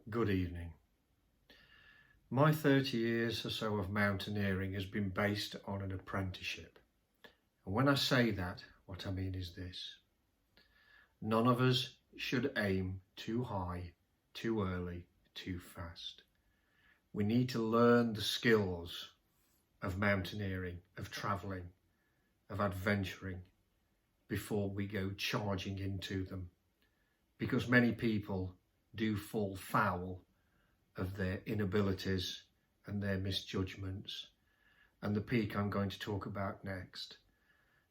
Good evening. My 30 years or so of mountaineering has been based on an apprenticeship. And when I say that, what I mean is this. None of us should aim too high, too early, too fast. We need to learn the skills of mountaineering, of travelling, of adventuring before we go charging into them. Because many people do fall foul of their inabilities and their misjudgments, and the peak I'm going to talk about next,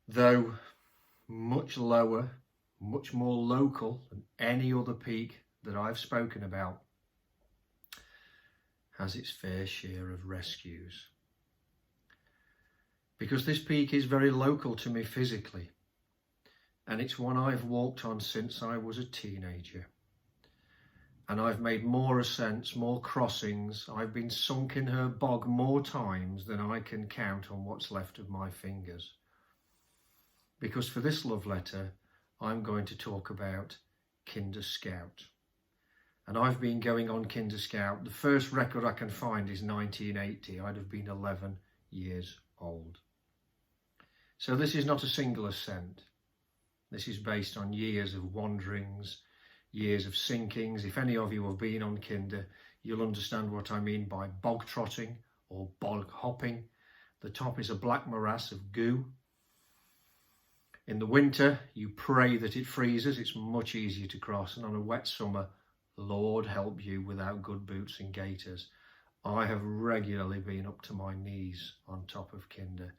though much lower, much more local than any other peak that I've spoken about, has its fair share of rescues. Because this peak is very local to me physically, and it's one I've walked on since I was a teenager. And I've made more ascents, more crossings. I've been sunk in her bog more times than I can count on what's left of my fingers. Because for this love letter, I'm going to talk about Kinder Scout. And I've been going on Kinder Scout. The first record I can find is 1980. I'd have been 11 years old. So this is not a single ascent. This is based on years of wanderings, years of sinkings. If any of you have been on Kinder, you'll understand what I mean by bog trotting or bog hopping. The top is a black morass of goo. In the winter, you pray that it freezes. It's much easier to cross. And on a wet summer, Lord help you without good boots and gaiters. I have regularly been up to my knees on top of Kinder,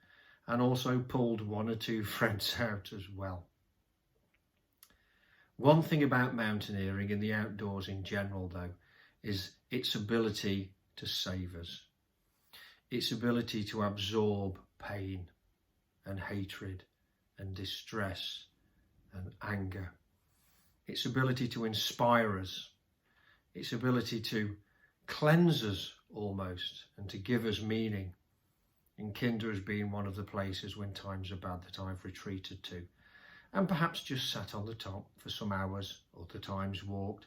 and also pulled one or two friends out as well. One thing about mountaineering and the outdoors in general, though, is its ability to save us. Its ability to absorb pain and hatred and distress and anger. Its ability to inspire us. Its ability to cleanse us almost and to give us meaning. And Kinder has been one of the places when times are bad that I've retreated to. And perhaps just sat on the top for some hours, other times walked,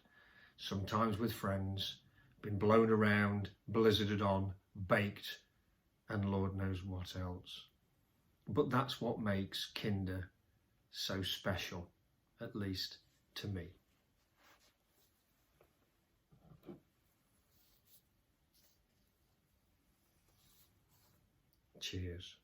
sometimes with friends, been blown around, blizzarded on, baked, and Lord knows what else. But that's what makes Kinder so special, at least to me. Cheers.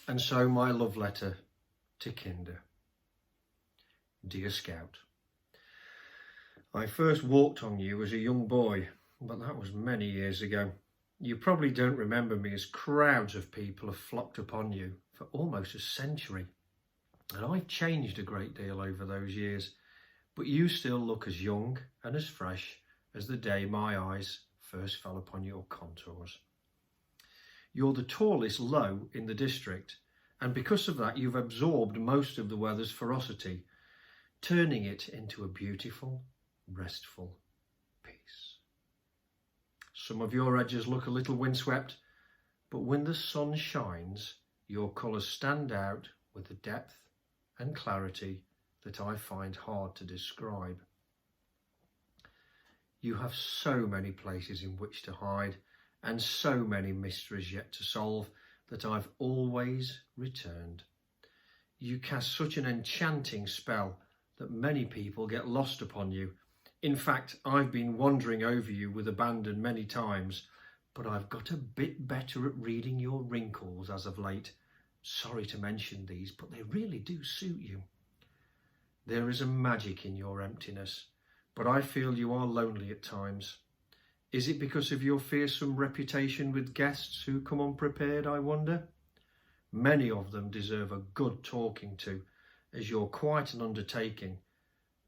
And so my love letter to Kinder. Dear Scout, I first walked on you as a young boy, but that was many years ago. You probably don't remember me, as crowds of people have flocked upon you for almost a century. And I've changed a great deal over those years, but you still look as young and as fresh as the day my eyes first fell upon your contours. You're the tallest low in the district, and because of that you've absorbed most of the weather's ferocity, turning it into a beautiful, restful peace. Some of your edges look a little windswept, but when the sun shines, your colours stand out with a depth and clarity that I find hard to describe. You have so many places in which to hide, and so many mysteries yet to solve, that I've always returned. You cast such an enchanting spell that many people get lost upon you. In fact, I've been wandering over you with abandon many times, but I've got a bit better at reading your wrinkles as of late. Sorry to mention these, but they really do suit you. There is a magic in your emptiness, but I feel you are lonely at times. Is it because of your fearsome reputation with guests who come unprepared, I wonder? Many of them deserve a good talking to, as you're quite an undertaking,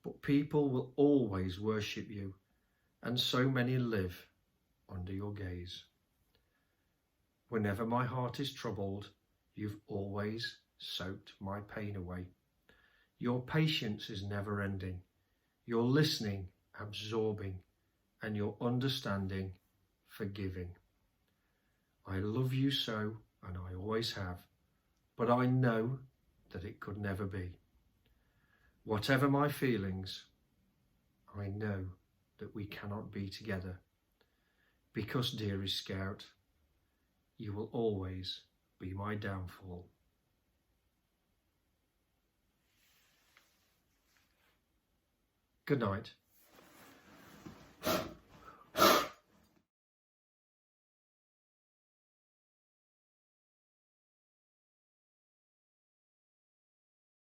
but people will always worship you, and so many live under your gaze. Whenever my heart is troubled, you've always soaked my pain away. Your patience is never ending, your listening absorbing, and your understanding forgiving. I love you so, and I always have, but I know that it could never be. Whatever my feelings, I know that we cannot be together, because, dearest Scout, you will always be my downfall. Good night.